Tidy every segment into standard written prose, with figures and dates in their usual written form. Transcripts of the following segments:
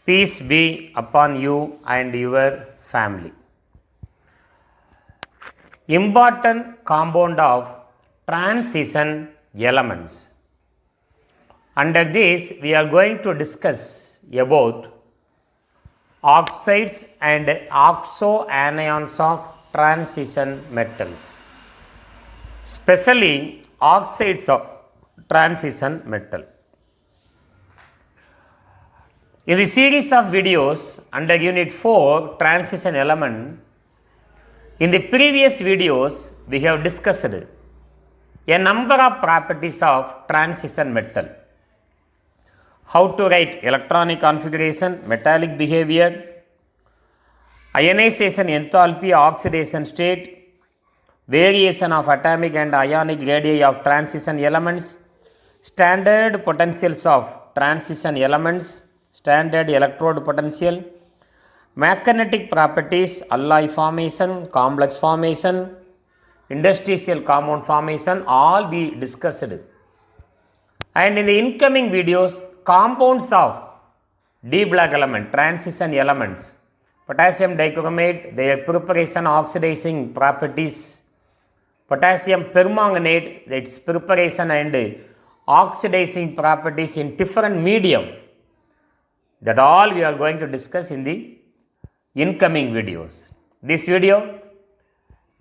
Peace be upon you and your family. Important compound of transition elements. Under this, we are going to discuss about oxides and oxoanions of transition metals, especially oxides of transition metal. In the series of videos under Unit 4 transition element, in the previous videos we have discussed a number of properties of transition metal. How to write electronic configuration, metallic behavior, ionization enthalpy, oxidation state, variation of atomic and ionic radii of transition elements, standard potentials of transition elements, standard electrode potential, magnetic properties, alloy formation, complex formation, interstitial compound formation, all we discussed. And in the incoming videos, compounds of D block element, transition elements, potassium dichromate, their preparation, oxidizing properties, potassium permanganate, its preparation and oxidizing properties in different medium. That all we are going to discuss in the incoming videos. This video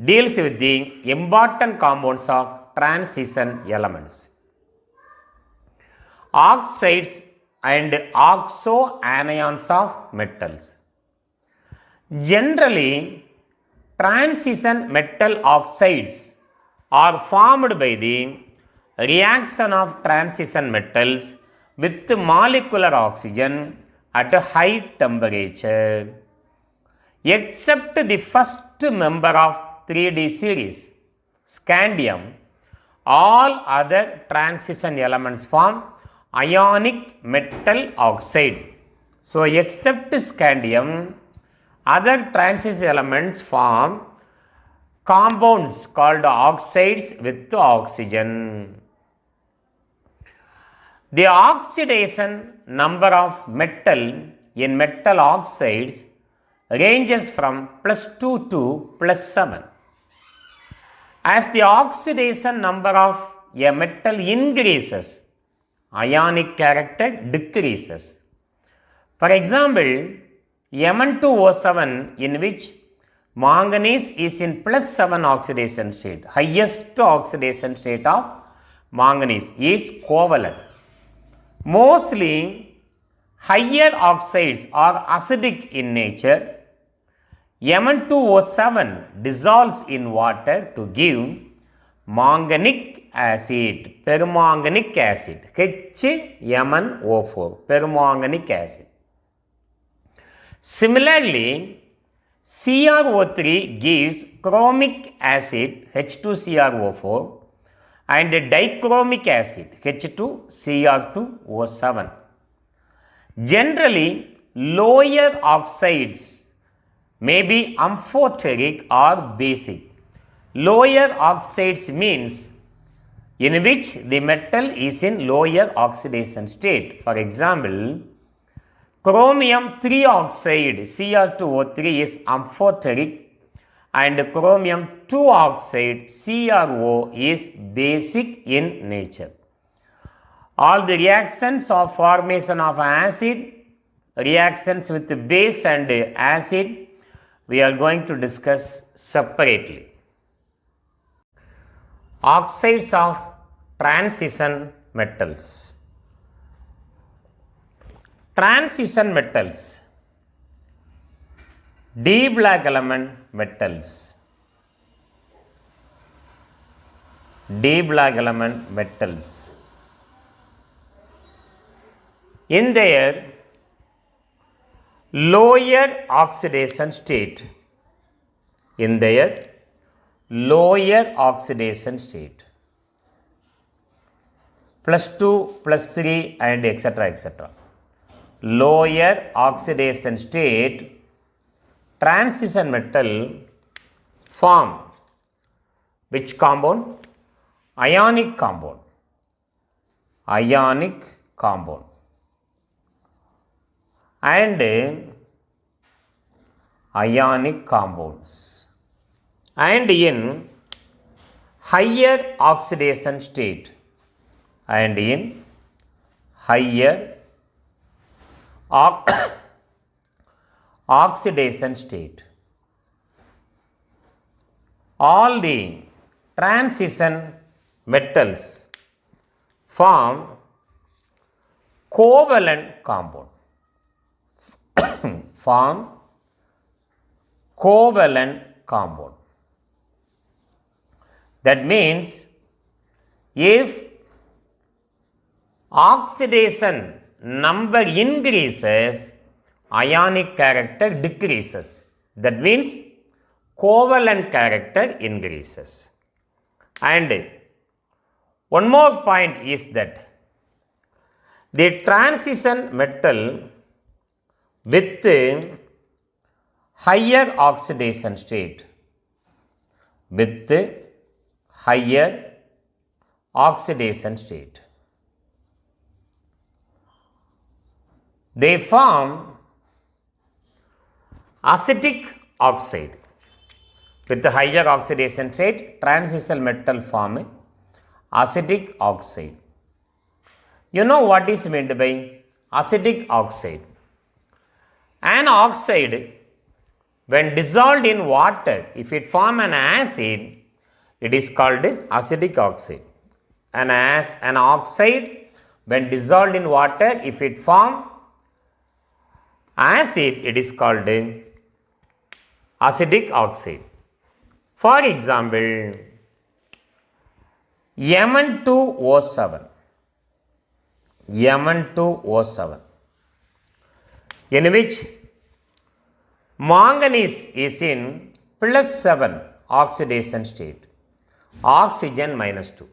deals with the important compounds of transition elements. Oxides and oxoanions of metals. Generally, transition metal oxides are formed by the reaction of transition metals with molecular oxygen at a high temperature. Except the first member of 3D series, scandium, all other transition elements form ionic metal oxide. So, except scandium, other transition elements form compounds called oxides with oxygen. The oxidation number of metal in metal oxides ranges from +2 to +7. As the oxidation number of a metal increases, ionic character decreases. For example, Mn2O7, in which manganese is in +7 oxidation state, highest oxidation state of manganese is covalent. Mostly higher oxides are acidic in nature. Mn2O7 dissolves in water to give manganic acid, permanganic acid, HMnO4, permanganic acid. Similarly, CrO3 gives chromic acid, H2CrO4, and dichromic acid, H2Cr2O7. Generally, lower oxides may be amphoteric or basic. Lower oxides means in which the metal is in lower oxidation state. For example, chromium 3 oxide Cr2O3 is amphoteric and chromium 2 oxide CrO is basic in nature. All the reactions of formation of acid, reactions with base and acid, we are going to discuss separately. Oxides of transition metals. Transition metals, D block element metals, D block element metals. In their lower oxidation state, +2, +3 and etc. Lower oxidation state, transition metal form which compound? Ionic compound. and ionic compounds, and in higher oxidation state, and in higher oxidation state, all the transition metals form covalent compound, form covalent compound. That means if oxidation number increases, ionic character decreases. That means covalent character increases. And one more point is that the transition metal with higher oxidation state, with higher oxidation state, they form acetic oxide. With the higher oxidation state, transition metal form acetic oxide. You know what is meant by acetic oxide? An oxide, when dissolved in water, if it form an acid, it is called acetic oxide. An oxide, when dissolved in water, if it form acid, it is called acetic oxide. For example, Mn2O7, Mn2O7, in which manganese is in +7 oxidation state, oxygen -2.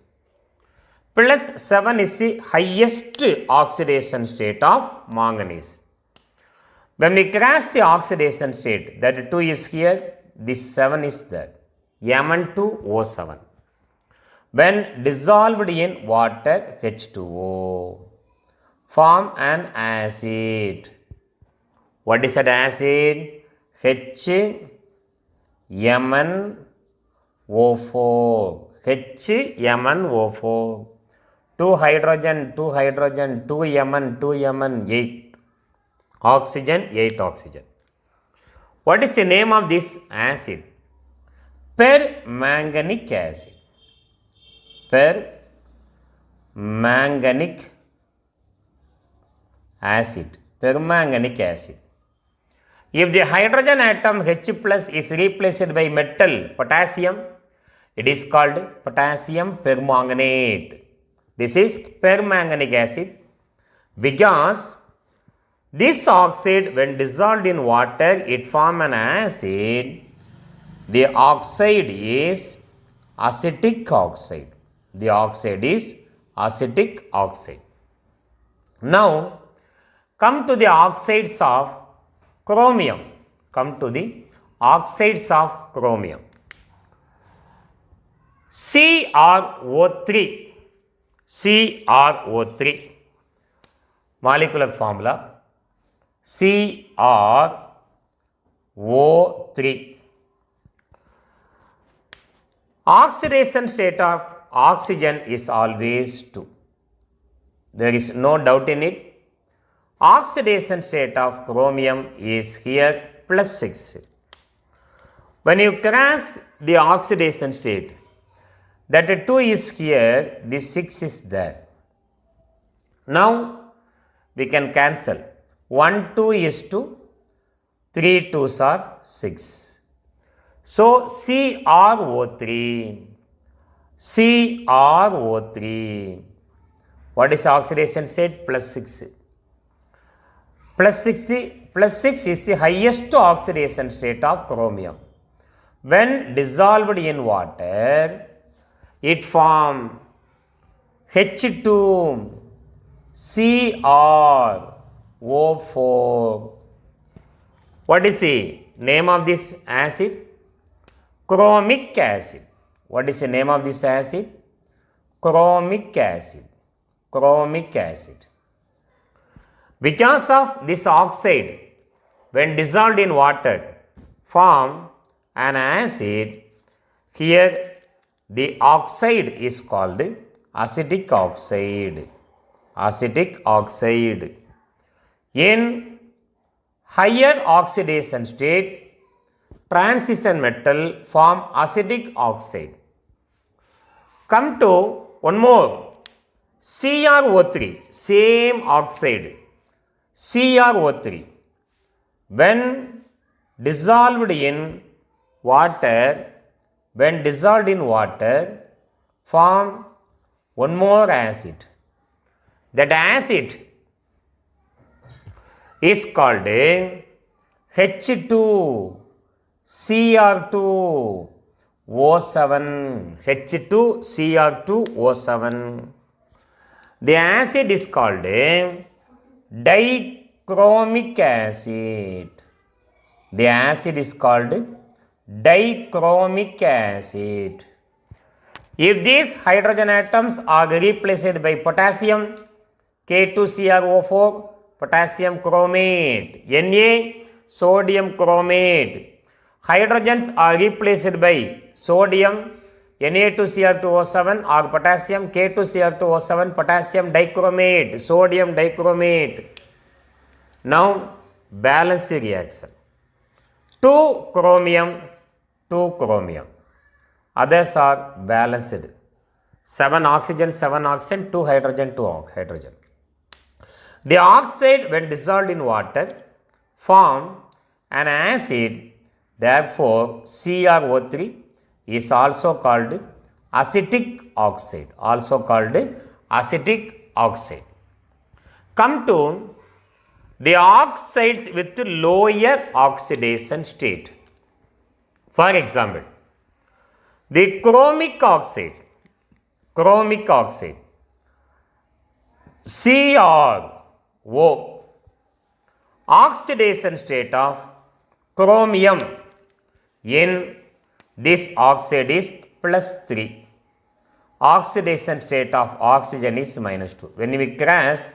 +7 is the highest oxidation state of manganese. When we cross the oxidation state, that 2 is here, this 7 is there, Mn2O7. When dissolved in water, H2O, form an acid. What is that acid? HMnO4. HMnO4. 2 hydrogen, 2 hydrogen, 2 Mn, 2 Mn, 8 oxygen, 8 oxygen. What is the name of this acid? Permanganic acid. Permanganic acid. Permanganic acid. If the hydrogen atom H plus is replaced by metal potassium, it is called potassium permanganate. This is permanganic acid because this oxide, when dissolved in water, it form an acid. The oxide is acetic oxide. The oxide is acetic oxide. Now, come to the oxides of chromium. Come to the oxides of chromium. CrO3. CrO3. Molecular formula CrO3. Oxidation state of oxygen is always 2. There is no doubt in it. Oxidation state of chromium is here +6. When you cross the oxidation state, that 2 is here, this 6 is there. Now, we can cancel. 1, 2 is 2, 3 2s are 6. So, CrO3. CrO3. What is oxidation state? +6. +6 is the highest oxidation state of chromium. When dissolved in water, it forms H2 CrO4. What is the name of this acid? Chromic acid. What is the name of this acid? Chromic acid. Chromic acid. Because of this oxide, when dissolved in water, form an acid. Here the oxide is called acetic oxide. Acetic oxide. In higher oxidation state, transition metal form acetic oxide. Come to one more, CrO3, same oxide, CrO3. When dissolved in water, form one more acid. That acid is called H2, Cr2O7, H2Cr2O7. The acid is called dichromic acid. The acid is called dichromic acid. If these hydrogen atoms are replaced by potassium, K2CrO4, potassium chromate, Na, sodium chromate. Hydrogens are replaced by sodium, Na2Cr2O7 or potassium, K2Cr2O7, potassium dichromate, sodium dichromate. Now, balance reaction. 2 chromium, 2 chromium. Others are balanced. 7 oxygen, 7 oxygen, 2 hydrogen, 2 hydrogen. The oxide, when dissolved in water, form an acid. Therefore, CrO3 is also called acetic oxide. Also called acetic oxide. Come to the oxides with lower oxidation state. For example, the chromic oxide, CrO, oxidation state of chromium in this oxide is +3. Oxidation state of oxygen is -2. When we cross,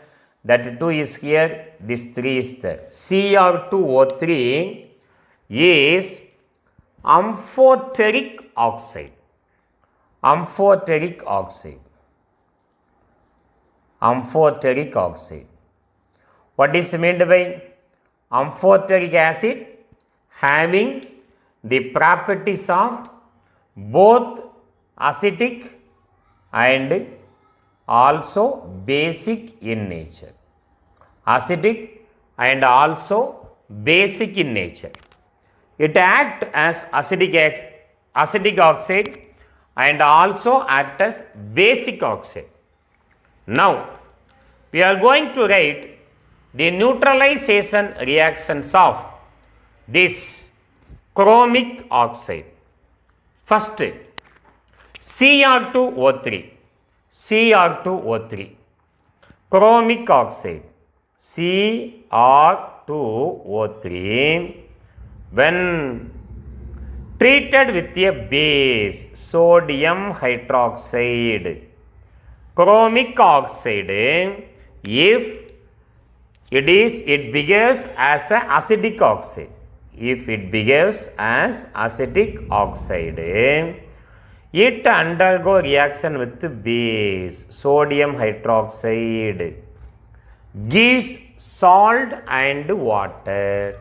that 2 is here, this 3 is there. Cr2O3 is amphoteric oxide. Amphoteric oxide. Amphoteric oxide. What is meant by amphoteric acid? Having the properties of both acidic and also basic in nature. Acidic and also basic in nature. It acts as acidic oxide and also act as basic oxide. Now, we are going to write the neutralization reactions of this chromic oxide. First, Cr2O3, chromic oxide, Cr2O3, when treated with a base, sodium hydroxide. Chromic oxide, if it behaves as an acidic oxide. If it behaves as acidic oxide, it undergo reaction with base, sodium hydroxide, gives salt and water.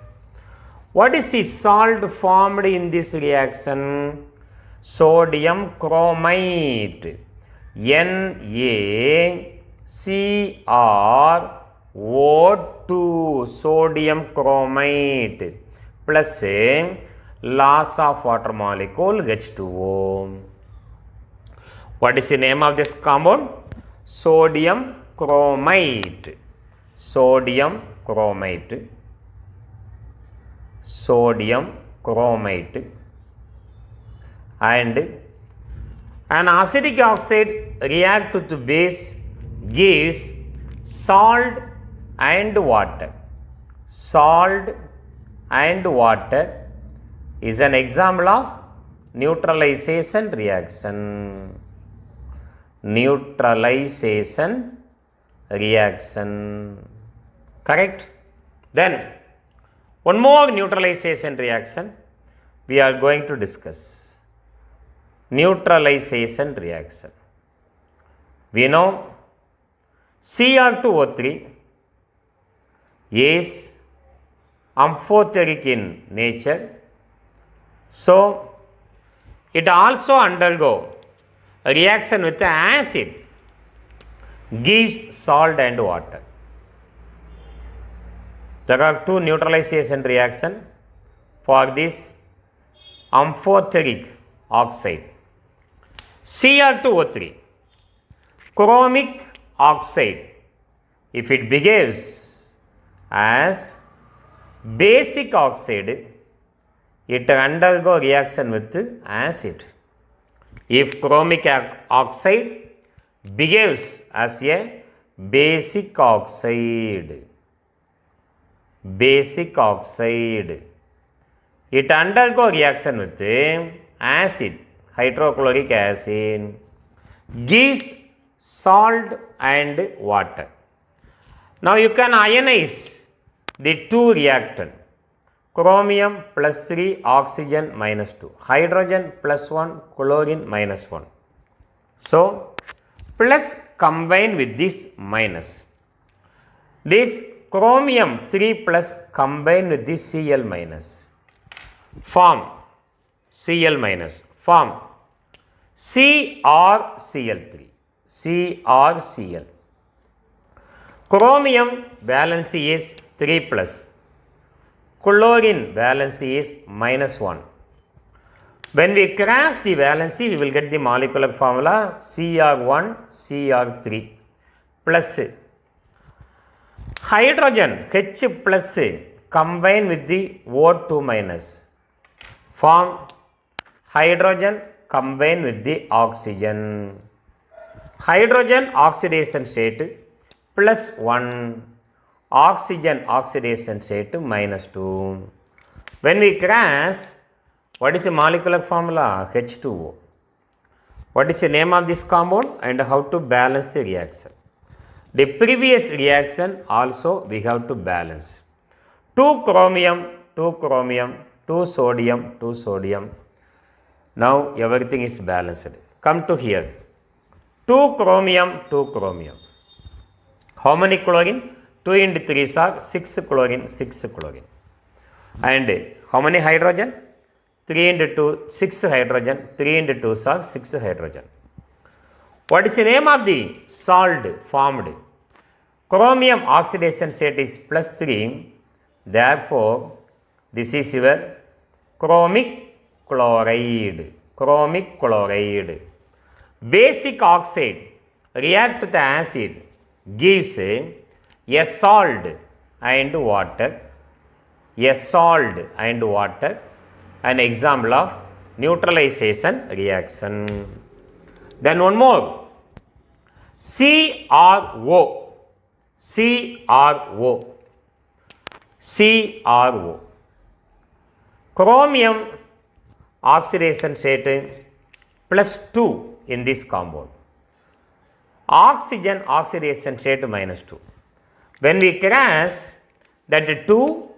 What is the salt formed in this reaction? Sodium chromate, NaCrO2, sodium chromate, plus loss of water molecule H2O. What is the name of this compound? Sodium chromate. Sodium chromate. Sodium chromate. And an acidic oxide react with base, gives salt and water. Salt and water is an example of neutralization reaction. Neutralization reaction. Correct? Then, one more neutralization reaction we are going to discuss. Neutralization reaction. We know Cr2O3 is amphoteric in nature. So, it also undergo a reaction with the acid, gives salt and water. There are two neutralization reactions for this amphoteric oxide. Cr2O3, chromic oxide, if it behaves as basic oxide, it undergo reaction with acid. If chromic oxide behaves as a basic oxide, it undergo reaction with acid, hydrochloric acid, gives salt and water. Now you can ionize the two reactant, chromium plus 3, oxygen minus 2, hydrogen plus 1, chlorine minus 1. So, plus combine with this minus. This chromium 3 plus combine with this Cl minus. Form Cl minus. Form CrCl3. CrCl. Chromium valency is 3 plus. Chlorine valency is minus 1. When we cross the valency, we will get the molecular formula Cr1, Cr3 plus hydrogen H plus combine with the O2 minus. Form hydrogen combine with the oxygen. Hydrogen oxidation state plus 1. Oxygen oxidation state minus 2. When we cross, what is the molecular formula? H2O. What is the name of this compound and how to balance the reaction? The previous reaction also we have to balance. 2 chromium, 2 chromium, 2 sodium, 2 sodium. Now everything is balanced. Come to here. 2 chromium, 2 chromium. How many chlorine? 2 into 3 are 6 chlorine, 6 chlorine. And how many hydrogen? 3 into 2, 6 hydrogen, 3 into 2 are 6 hydrogen. What is the name of the salt formed? Chromium oxidation state is plus 3. Therefore, this is your chromic chloride. Chromic chloride. Basic oxide react with acid, gives a salt and water. A salt and water. An example of neutralization reaction. Then one more. CRO. CRO. CRO. Chromium oxidation state plus 2 in this compound. Oxygen oxidation state minus 2. When we cross, that 2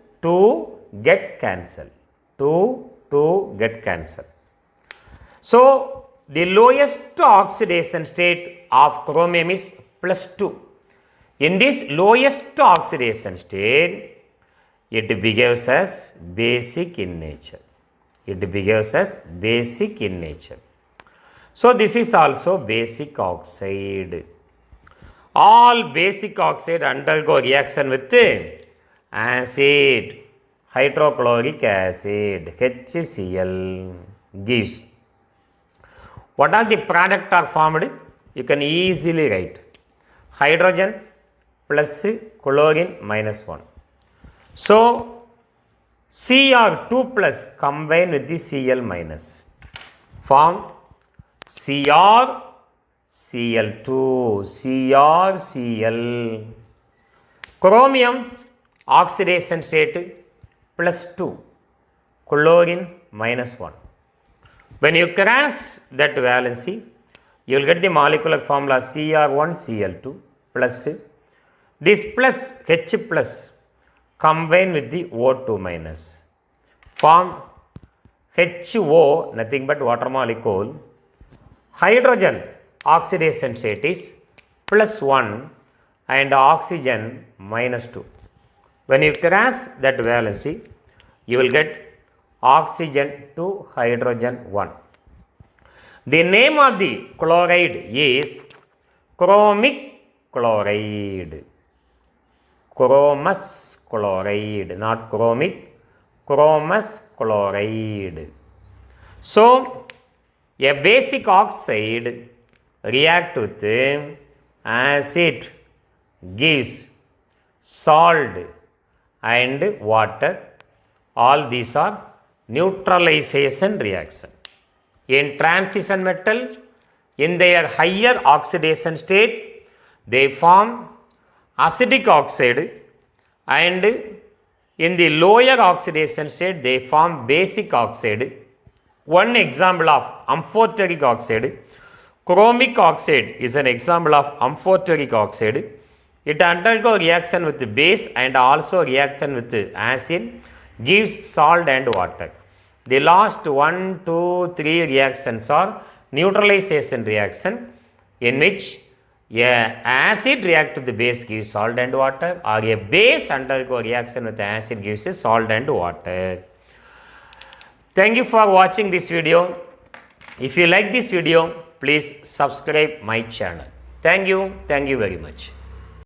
get cancelled. 2 get cancelled. So, the lowest oxidation state of chromium is plus 2. In this lowest oxidation state, it behaves as basic in nature. It behaves as basic in nature. So, this is also basic oxide. All basic oxide undergo reaction with acid, hydrochloric acid, HCl gives. What are the product are formed? You can easily write hydrogen plus chlorine minus 1. So, Cr2 plus combine with the Cl minus. Form CrCl2, CrCl. Chromium oxidation state plus 2, chlorine minus 1. When you cross that valency, you will get the molecular formula Cr1Cl2 plus This plus H plus combine with the O2 minus, form HO, nothing but water molecule. Hydrogen oxidation state is plus 1 and oxygen minus 2. When you cross that valency, you will get oxygen to hydrogen 1. The name of the chloride is chromic chloride. Chromous chloride, not chromic, chromous chloride. So, a basic oxide react with acid, gives salt and water. All these are neutralization reaction. In transition metal, in their higher oxidation state, they form acidic oxide, and in the lower oxidation state, they form basic oxide. One example of amphoteric oxide, chromic oxide is an example of amphoteric oxide. It undergo reaction with the base and also reaction with the acid, gives salt and water. The last 1, 2, 3 reactions are neutralization reaction, in which a acid react with the base gives salt and water, or a base undergo reaction with the acid gives salt and water. Thank you for watching this video. If you like this video, please subscribe my channel. Thank you very much.